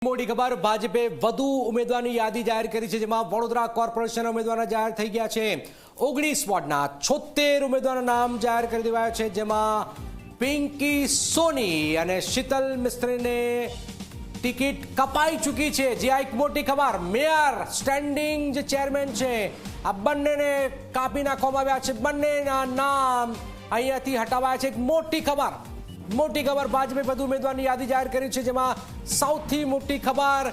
મોટી ખબર, ભાજપે વધુ ઉમેદવારની યાદી જાહેર કરી છે, જેમાં વડોદરા કોર્પોરેશનના ઉમેદવારો જાહેર થઈ ગયા છે। 19 વોર્ડના 76 ઉમેદવારોના નામ જાહેર કરી દેવાયા છે, જેમાં પિંકી સોની અને શીતલ મિસ્ત્રીને ટિકિટ કપાઈ ચૂકી છે। જે આ એક મોટી ખબર, મેયર સ્ટેન્ડિંગ જે ચેરમેન છે આ બંનેને કાપી નાખવામાં આવ્યા છે, બંનેના નામ અહીંયાથી હટાવાયા છે। એક મોટી ખબર, ભાજપે વધુ ઉમેદવારની યાદી જાહેર કરી છે, જેમાં સૌથી મોટી ખબર,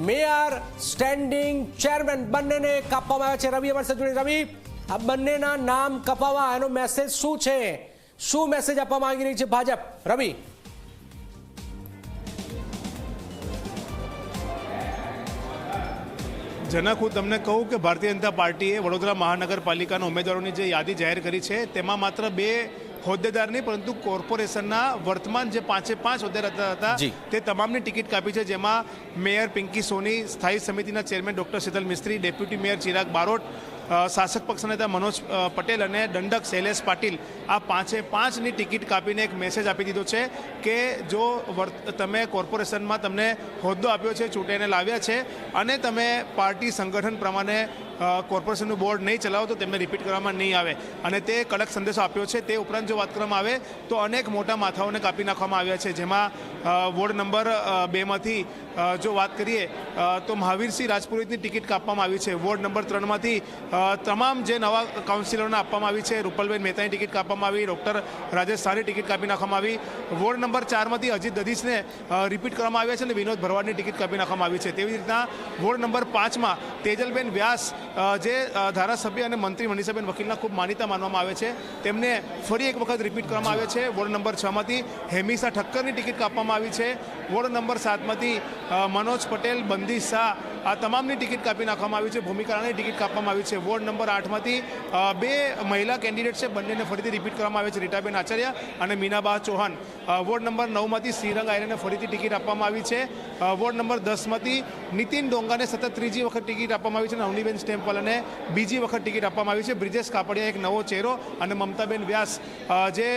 મેયર સ્ટેન્ડિંગ ચેરમેન બંનેને કાપવામાં આવ્યા છે। રવિ અમારી સાથે જોડે। રવિ, આ બંનેના નામ કપાવા એનો મેસેજ શું છે? શું મેસેજ આપવા માંગી રહી છે ભાજપ? રવિ, જનક, હું તમને કહું કે ભારતીય જનતા પાર્ટીએ વડોદરા મહાનગરપાલિકાના ઉમેદવારોની જે યાદી જાહેર કરી છે તેમાં માત્ર 2 હોદ્દેદાર નહીં પરંતુ કોર્પોરેશનના વર્તમાન જે 5 હોદ્દેદાર હતા તે તમામની ટિકિટ કાપી છે, જેમાં મેયર પિંકી સોની, સ્થાયી સમિતિના ચેરમેન ડોક્ટર શીતલ મિસ્ત્રી, ડેપ્યુટી મેયર ચિરાગ બારોટ, શાસક પક્ષ નેતા મનોજ પટેલ અને દંડક શૈલેષ પાટીલ, આ 5ની ટિકિટ કાપીને એક મેસેજ આપી દીધો છે કે જો તમે કોર્પોરેશનમાં તમને હોદ્દો આપ્યો છે, ચૂંટાઈને લાવ્યા છે અને તમે પાર્ટી સંગઠન પ્રમાણે કોર્પોરેશનનું બોર્ડ નહીં ચલાવો તો તેમને રિપીટ કરવામાં નહીં આવે, અને તે કડક સંદેશો આપ્યો છે। તે ઉપરાંત જો વાત કરવામાં આવે તો અનેક મોટા માથાઓને કાપી નાખવામાં આવ્યા છે, જેમાં વોર્ડ નંબર 2માંથી જો વાત કરીએ તો મહાવીરસિંહ રાજપુરોહિતની ટિકિટ કાપવામાં આવી છે। વોર્ડ નંબર 3માંથી તમામ જે નવા કાઉન્સિલરોને આપવામાં આવી છે, રૂપલબેન મહેતાની ટિકિટ કાપવામાં આવી, ડૉક્ટર રાજેશ શાહની ટિકિટ કાપી નાખવામાં આવી। વોર્ડ નંબર 4માંથી અજીત દધીચને રિપીટ કરવામાં આવ્યા છે અને વિનોદ ભરવાડની ટિકિટ કાપી નાખવામાં આવી છે। તેવી રીતના વોર્ડ નંબર 5માં તેજલબેન વ્યાસ, જે ધારાસભ્ય અને મંત્રી મનીષાબેન વકીલના ખૂબ માનીતા માનવામાં આવે છે, તેમને ફરી એક વખત રિપીટ કરવામાં આવે છે। વોર્ડ નંબર 6માંથી હેમિસા ઠક્કરની ટિકિટ કાપવામાં આવી છે। વોર્ડ નંબર 7માંથી મનોજ પટેલ, બંદી શાહ, આ તમામની ટિકિટ કાપી નાખવામાં આવી છે। ભૂમિકા રાણાની ટિકિટ કાપવામાં આવી છે। વોર્ડ નંબર 8માંથી 2 મહિલા કેન્ડિડેટ છે, બંનેને ફરીથી રિપીટ કરવામાં આવે છે, રીટાબેન આચાર્ય અને મીનાબા ચૌહાણ। વોર્ડ નંબર 9માંથી શ્રીરંગ આયરને ફરીથી ટિકિટ આપવામાં આવી છે। વોર્ડ નંબર 10માંથી નીતિન ડોંગાને સતત 3જી વખત ટિકિટ આપવામાં આવી છે, નવનીબેન સ્ટેમ્પલ અને બીજી વખત ટિકિટ આપવામાં આવી છે। બ્રિજેશ કાપડિયા એક નવો ચહેરો અને મમતાબેન વ્યાસ, જે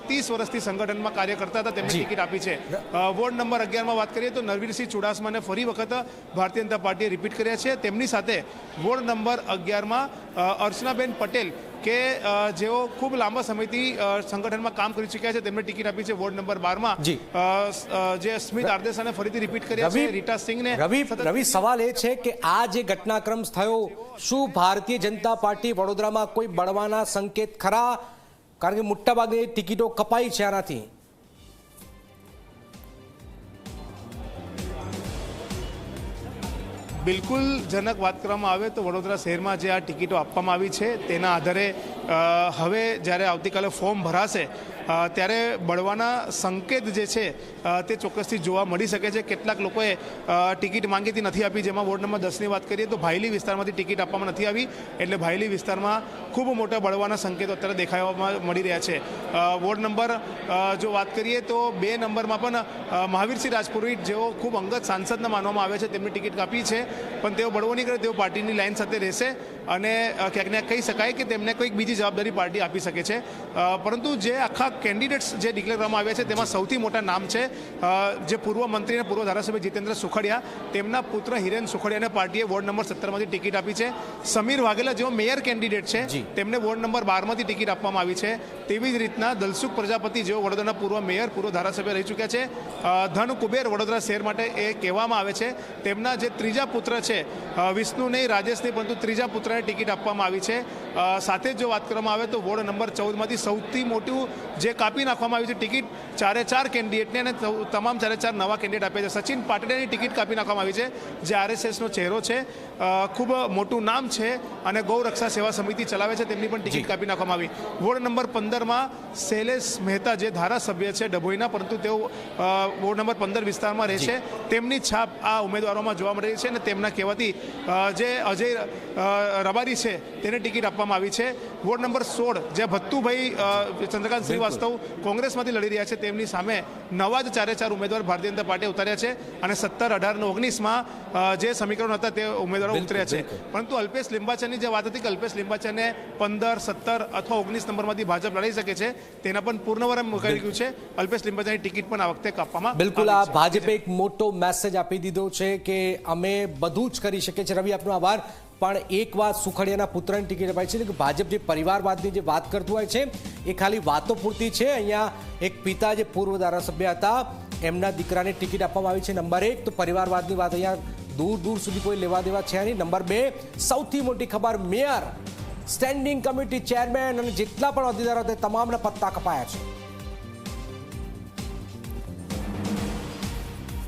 30 વર્ષથી સંગઠનમાં કાર્ય કરતા હતા, તેમને ટિકિટ આપી છે। વોર્ડ નંબર 11માં વાત કરીએ તો નરવીરસિંહ ચુડાસમાને ફરી વખત ભારતીય જનતા પાર્ટીએ રિપીટ કર્યા છે। તેમની સાથે વોર્ડ નંબર 11માં અર્ચનાબેન પટેલ કે જેઓ ખૂબ લાંબા સમયથી સંગઠનમાં કામ કરી ચૂક્યા છે, તેમને ટિકિટ આપી છે। વોર્ડ નંબર 12માં જે સ્મિત આરદેસાને ફરીથી રિપીટ કર્યા છે, રીટા સિંહને। રવિ, સવાલ એ છે કે આ જે ઘટનાક્રમ થયો, શું ભારતીય જનતા પાર્ટી વડોદરામાં કોઈ બળવાના સંકેત ખરા? કારણ કે મોટાભાગની ટિકિટો કપાઈ છે આનાથી। બિલકુલ જનક, વાત કરવામાં આવે તો વડોદરા શહેરમાં જે આ ટિકિટો આપવામાં આવી છે તેના આધારે હવે જ્યારે આવતીકાલે ફોર્મ ભરાશે ત્યારે બળવાના સંકેત જે છે તે ચોક્કસથી જોવા મળી શકે છે। કેટલાક લોકોએ ટિકિટ માંગીથી નથી આપી, જેમાં વોર્ડ નંબર 10ની વાત કરીએ તો ભાયલી વિસ્તારમાંથી ટિકિટ આપવામાં નથી આવી, એટલે ભાયલી વિસ્તારમાં ખૂબ મોટા બળવાના સંકેતો અત્યારે દેખાવામાં મળી રહ્યા છે। વોર્ડ નંબર જો વાત કરીએ તો 2 નંબરમાં પણ મહાવીરસિંહ રાજપુરોહિત, જેઓ ખૂબ અંગત સાંસદના માનવામાં આવે છે, તેમની ટિકિટ કાપી છે, પણ તેઓ બળવો નહીં કરે, તેઓ પાર્ટીની લાઇન સાથે રહેશે અને ક્યાંક ને કહી શકાય કે તેમને કોઈક બીજી જવાબદારી પાર્ટી આપી શકે છે। પરંતુ જે આખા કેન્ડિડેટ્સ જે ડિક્લેર કરવામાં આવ્યા છે તેમાં સૌથી મોટા નામ છે જે પૂર્વ મંત્રી અને પૂર્વ ધારાસભ્ય જીતેન્દ્ર સુખડિયા, તેમના પુત્ર હિરેન સુખડિયાને પાર્ટીએ વોર્ડ નંબર 17માંથી ટિકિટ આપી છે। સમીર વાઘેલા, જેઓ મેયર કેન્ડિડેટ છે, તેમને વોર્ડ નંબર 12માંથી ટિકિટ આપવામાં આવી છે। તેવી જ રીતના દલસુખ પ્રજાપતિ, જેઓ વડોદરાના પૂર્વ મેયર, પૂર્વ ધારાસભ્ય રહી ચૂક્યા છે, ધન કુબેર વડોદરા શહેર માટે એ કહેવામાં આવે છે, તેમના જે ત્રીજા પુત્ર છે, વિષ્ણુ નહીં, રાજેશ નહીં, પરંતુ ત્રીજા પુત્રને ટિકિટ આપવામાં આવી છે। સાથે જ જો વાત કરવામાં આવે તો વોર્ડ નંબર 14માંથી સૌથી મોટું જે કાપી નાખવામાં આવી છે ટિકિટ, 4 કેન્ડિડેટને અને તમામ 4 નવા કેન્ડિડેટ આપ્યા છે। સચિન પાટડિયાની ટિકિટ કાપી નાખવામાં આવી છે, જે RSSનો ચહેરો છે, ખૂબ મોટું નામ છે અને ગૌ રક્ષા સેવા સમિતિ ચલાવે છે, તેમની પણ ટિકિટ કાપી નાખવામાં આવી। વોર્ડ નંબર 15માં શૈલેષ મહેતા, જે ધારાસભ્ય છે ડભોઈના, પરંતુ તેઓ વોર્ડ નંબર 15 વિસ્તારમાં રહે છે, તેમની છાપ આ ઉમેદવારોમાં જોવા મળી રહી છે અને તેમના કહેવાથી જે અજય રબારી છે તેને ટિકિટ આપવામાં આવી છે। વોર્ડ નંબર 16 જે ભત્તુભાઈ ચંદ્રકાંત શ્રીવાસ્તવ કોંગ્રેસમાંથી લડી રહ્યા છે તેમની સામે નવા જ 4 ઉમેદવાર ભારતીય જનતા પાર્ટીએ ઉતાર્યા છે અને 17, 18 અને 19માં જે સમીકરણો હતા તે ઉમેદવારો ઉતર્યા છે. પરંતુ અલ્પેશ લિંબાચાની જે વાત હતી કે અલ્પેશ લિંબાચાને 15, 17 અથવા 19 નંબરમાંથી ભાજપ લડી શકે છે તેના પણ પૂર્ણવરમ મુકાઈ ગયું છે. અલ્પેશ લિંબાચાની ટિકિટ પણ આ વખતે કાપવામાં બિલકુલ આ ભાજપે એક મોટો મેસેજ આપી દીધો છે કે અમે બધું જ કરી શકીએ છીએ. રવિ, આપનો આભાર. પણ એક વાત સુખડિયાના પુત્રની ટિકિટ અપાઈ છે કે ભાજપ જે પરિવારવાદની જે વાત કરતું હોય છે એ ખાલી વાતો પૂરતી છે. અહીંયા એક પિતા જે પૂર્વ ધારાસભ્ય હતા એમના દીકરાને ટિકિટ આપવામાં આવી છે. નંબર 1 તો પરિવારવાદની વાત અહીંયા દૂર દૂર સુધી કોઈ લેવા દેવા છે નહીં. નંબર 2 સૌથી મોટી ખબર, મેયર, સ્ટેન્ડિંગ કમિટી ચેરમેન અને જેટલા પણ હોદ્દેદારો હતા તમામના પત્તા કપાયા છે.